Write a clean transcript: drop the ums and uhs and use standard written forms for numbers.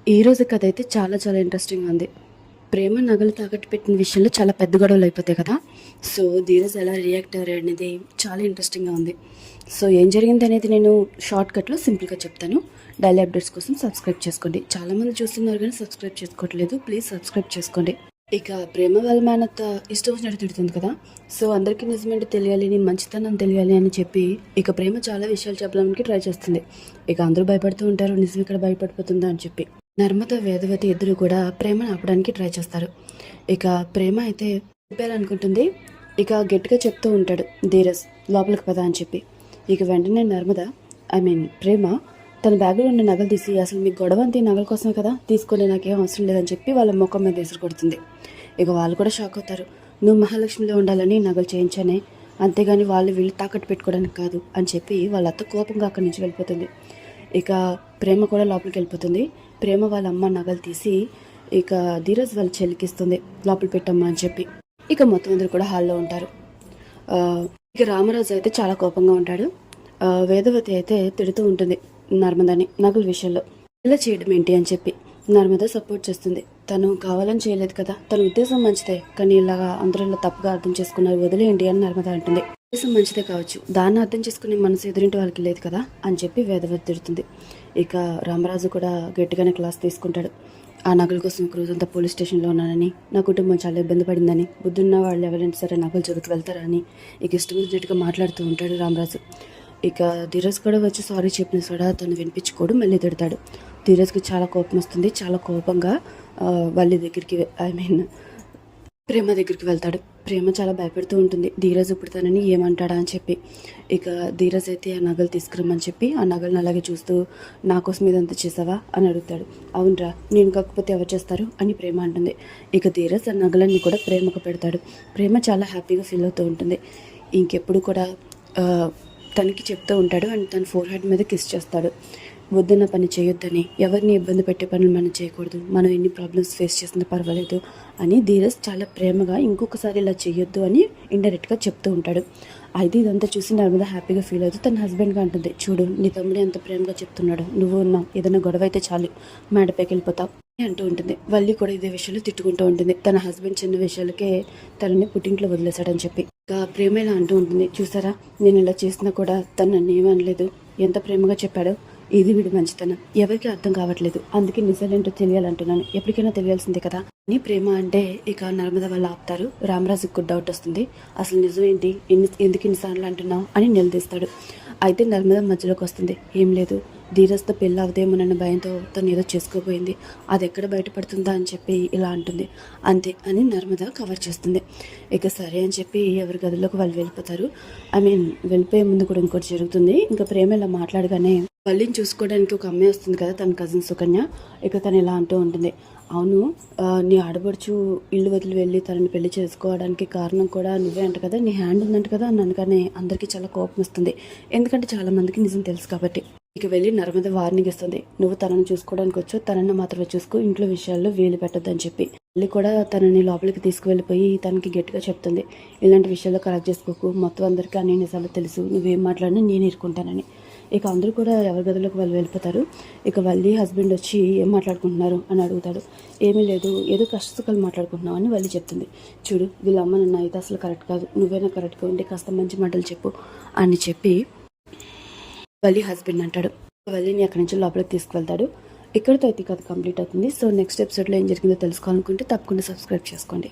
ఈరోజు కథ అయితే చాలా చాలా ఇంట్రెస్టింగ్గా ఉంది. ప్రేమ నగలు తాకట్టు పెట్టిన విషయంలో చాలా పెద్ద గొడవలు అయిపోతాయి కదా. సో ధీరజ్ ఎలా రియాక్ట్ అయ్యారు అనేది చాలా ఇంట్రెస్టింగ్గా ఉంది. సో ఏం జరిగింది అనేది నేను షార్ట్ కట్లో సింపుల్గా చెప్తాను. డైలీ అప్డేట్స్ కోసం సబ్స్క్రైబ్ చేసుకోండి. చాలామంది చూస్తున్నారు కానీ సబ్స్క్రైబ్ చేసుకోవట్లేదు. ప్లీజ్ సబ్స్క్రైబ్ చేసుకోండి. ఇక ప్రేమ వాళ్ళ మేనత్త ఇష్టం వచ్చినట్టు తిడుతుంది కదా. సో అందరికీ నిజమేంటి తెలియాలి, నీ మంచితనం తెలియాలి అని చెప్పి ఇక ప్రేమ చాలా విషయాలు చెప్పడానికి ట్రై చేస్తుంది. ఇక అందరూ భయపడుతూ ఉంటారు, నిజం ఇక్కడ భయపడిపోతుందా అని చెప్పి. నర్మద, వేదవతి ఇద్దరు కూడా ప్రేమను ఆపడానికి ట్రై చేస్తారు. ఇక ప్రేమ అయితే చెప్పాలనుకుంటుంది. ఇక గట్టిగా చెప్తూ ఉంటాడు ధీరజ్, లోపలికి పదా అని చెప్పి. ఇక వెంటనే నర్మద ప్రేమ తన బ్యాగులో ఉన్న నగలు తీసి, అసలు మీకు గొడవ అంతే నగల కోసమే కదా, తీసుకొని నాకేం అవసరం లేదని చెప్పి వాళ్ళ ముఖం మీద ఎసురు కొడుతుంది. ఇక వాళ్ళు కూడా షాక్ అవుతారు. నువ్వు మహాలక్ష్మిలో ఉండాలని నగలు చేయించానే, అంతేగాని వాళ్ళు వీళ్ళు తాకట్టు పెట్టుకోవడానికి కాదు అని చెప్పి వాళ్ళ అత్త కోపంగా అక్కడి నుంచి వెళ్ళిపోతుంది. ఇక ప్రేమ కూడా లోపలికి వెళ్ళిపోతుంది. ప్రేమ వాళ్ళ అమ్మ నగలు తీసి ఇక ధీరజ్ వాళ్ళ చెల్లికిస్తుంది, లోపల పెట్టమ్మా అని చెప్పి. ఇక మొత్తం అందరూ కూడా హాల్లో ఉంటారు. ఇక రామరాజు అయితే చాలా కోపంగా ఉంటాడు. వేదవతి అయితే తిడుతూ ఉంటుంది నర్మదని నగల విషయంలో. ఇలా చేయడం ఏంటి అని చెప్పి నర్మద సపోర్ట్ చేస్తుంది. తను కావాలని చేయలేదు కదా, తన ఉద్దేశం మంచిదే, కానీ ఇలాగా అందరూ ఇలా తప్పుగా అర్థం చేసుకున్నారు, వదిలేయండి అని నర్మద అంటుంది. ఉద్దేశం మంచిదే కావచ్చు, దాన్ని అర్థం చేసుకునే మనసు ఎదురింటి వాళ్ళకి లేదు కదా అని చెప్పి వేదవతి తిడుతుంది. ఇక రామరాజు కూడా గట్టిగానే క్లాస్ తీసుకుంటాడు. ఆ నగల కోసం ఒక రోజంతా పోలీస్ స్టేషన్లో ఉన్నానని, నా కుటుంబం చాలా ఇబ్బంది పడిందని, బుద్ధున్న వాళ్ళు ఎవరైనా సరే నగలు జగత్తు వెళ్తారని ఇక ఇష్టం వచ్చినట్టుగా మాట్లాడుతూ ఉంటాడు రామరాజు. ఇక ధీరజ్ కూడా వచ్చి సారీ చెప్పిన కూడా తను వినిపించుకోడు, మళ్ళీ తిడతాడు. ధీరజ్కి చాలా కోపం వస్తుంది. చాలా కోపంగా వాళ్ళ దగ్గరికి ప్రేమ దగ్గరికి వెళ్తాడు. ప్రేమ చాలా భయపడుతూ ఉంటుంది, ధీరజ్ ఇప్పుడు తనని ఏమంటాడా అని చెప్పి. ఇక ధీరజ్ అయితే ఆ నగలు తీసుకురమ్మని చెప్పి ఆ నగలను అలాగే చూస్తూ, నా కోసం ఇదంతా చేసావా అని అడుగుతాడు. అవునరా, నేను కాకపోతే ఎవరు చేస్తారు అని ప్రేమ అంటుంది. ఇక ధీరజ్ ఆ నగలన్నీ కూడా ప్రేమకు పెడతాడు. ప్రేమ చాలా హ్యాపీగా ఫీల్ అవుతూ ఉంటుంది. ఇంకెప్పుడు కూడా తనకి చెప్తూ ఉంటాడు అండ్ తన ఫోర్ హెడ్ మీద కిస్ చేస్తాడు. వద్దున్న పని చేయొద్దని, ఎవరిని ఇబ్బంది పెట్టే పనులు మనం చేయకూడదు, మనం ఎన్ని ప్రాబ్లమ్స్ ఫేస్ చేసినా పర్వాలేదు అని ధీరజ్ చాలా ప్రేమగా ఇంకొకసారి ఇలా చేయొద్దు అని ఇండైరెక్ట్గా చెప్తూ ఉంటాడు. అయితే ఇదంతా చూసి నర్మద హ్యాపీగా ఫీల్ అవుతుంది. తన హస్బెండ్గా అంటుంది, చూడు నీ తమ్ముడు ఎంత ప్రేమగా చెప్తున్నాడు, నువ్వు ఉన్నావు, ఏదైనా గొడవ అయితే చాలు మేడపైకి వెళ్ళిపోతావు అంటూ ఉంటుంది. వల్లి కూడా ఇదే విషయంలో తిట్టుకుంటూ ఉంటుంది. తన హస్బెండ్ చిన్న విషయాలకే తనని పుట్టింట్లో వదిలేశాడని చెప్పి. ఇంకా ప్రేమ ఇలా అంటూ ఉంటుంది, చూసారా నేను ఇలా చేసినా కూడా తను నన్ను ఏమనలేదు, ఎంత ప్రేమగా చెప్పాడో, ఇది వీడి మంచితనం, ఎవరికి అర్థం కావట్లేదు, అందుకే నిజాలేంటో తెలియాలంటున్నాను, ఎప్పటికైనా తెలియాల్సిందే కదా అని ప్రేమ అంటే. ఇక నర్మద వాళ్ళు ఆపుతారు. రామరాజుకు డౌట్ వస్తుంది, అసలు నిజం ఏంటి, ఎందుకు ఇన్నిసార్లు అంటున్నావు అని నిలదీస్తాడు. అయితే నర్మద మధ్యలోకి వస్తుంది, ఏం లేదు, ధీరజ్తో పెళ్ళి అవుతాయేమోనన్న భయంతో తను ఏదో చేసుకోపోయింది, అది ఎక్కడ బయటపడుతుందా అని చెప్పి ఇలా అంటుంది, అంతే అని నర్మద కవర్ చేస్తుంది. ఇక సరే అని చెప్పి ఎవరి గదిలోకి వాళ్ళు వెళ్ళిపోతారు. వెళ్ళిపోయే ముందు కూడా ఇంకోటి జరుగుతుంది. ఇంకా ప్రేమ ఇలా మాట్లాడగానే వల్లిని చూసుకోవడానికి ఒక అమ్మాయి వస్తుంది కదా, తన కజిన్ సుకన్య. ఇక తను ఇలా అంటూ ఉంటుంది, అవును నీ ఆడపడుచు ఇల్లు వదిలి వెళ్ళి తనని పెళ్లి చేసుకోవడానికి కారణం కూడా నువ్వే అంట కదా, నీ హ్యాండ్ ఉందంట కదా అని అనగానే అందరికీ చాలా కోపం వస్తుంది. ఎందుకంటే చాలా మందికి నిజం తెలుసు కాబట్టి. ఇక వెళ్ళి నర్మద వార్నింగ్ ఇస్తుంది, నువ్వు తనని చూసుకోవడానికి వచ్చు, తనని మాత్రమే చూసుకో, ఇంట్లో విషయాల్లో వేలు పెట్టొద్దని చెప్పి. వెళ్ళి కూడా తనని లోపలికి తీసుకువెళ్ళిపోయి తనకి గట్టిగా చెప్తుంది, ఇలాంటి విషయాల్లో కరెక్ట్ చేసుకోకు, మొత్తం అందరికీ అన్ని నిజాలు తెలుసు, నువ్వేం మాట్లాడినా నేను ఇరుకుంటానని. ఇక అందరూ కూడా ఎవరి గదిలోకి వాళ్ళు వెళ్ళిపోతారు. ఇక వల్లి హస్బెండ్ వచ్చి ఏం మాట్లాడుకుంటున్నారు అని అడుగుతాడు. ఏమీ లేదు, ఏదో కష్టసుఖాలు మాట్లాడుకుంటున్నావు అని వల్లి చెప్తుంది. చూడు వీళ్ళ అమ్మ నన్ను అయితే అసలు కరెక్ట్ కాదు, నువ్వైనా కరెక్ట్గా ఉంటే కాస్త మంచి మాటలు చెప్పు అని చెప్పి వల్లి హస్బెండ్ అంటాడు. వల్లిని అక్కడి నుంచి లోపలికి తీసుకువెళ్తాడు. ఇక్కడితో అయితే కథ కంప్లీట్ అవుతుంది. సో నెక్స్ట్ ఎపిసోడ్లో ఏం జరిగిందో తెలుసుకోవాలనుకుంటే తప్పకుండా సబ్స్క్రైబ్ చేసుకోండి.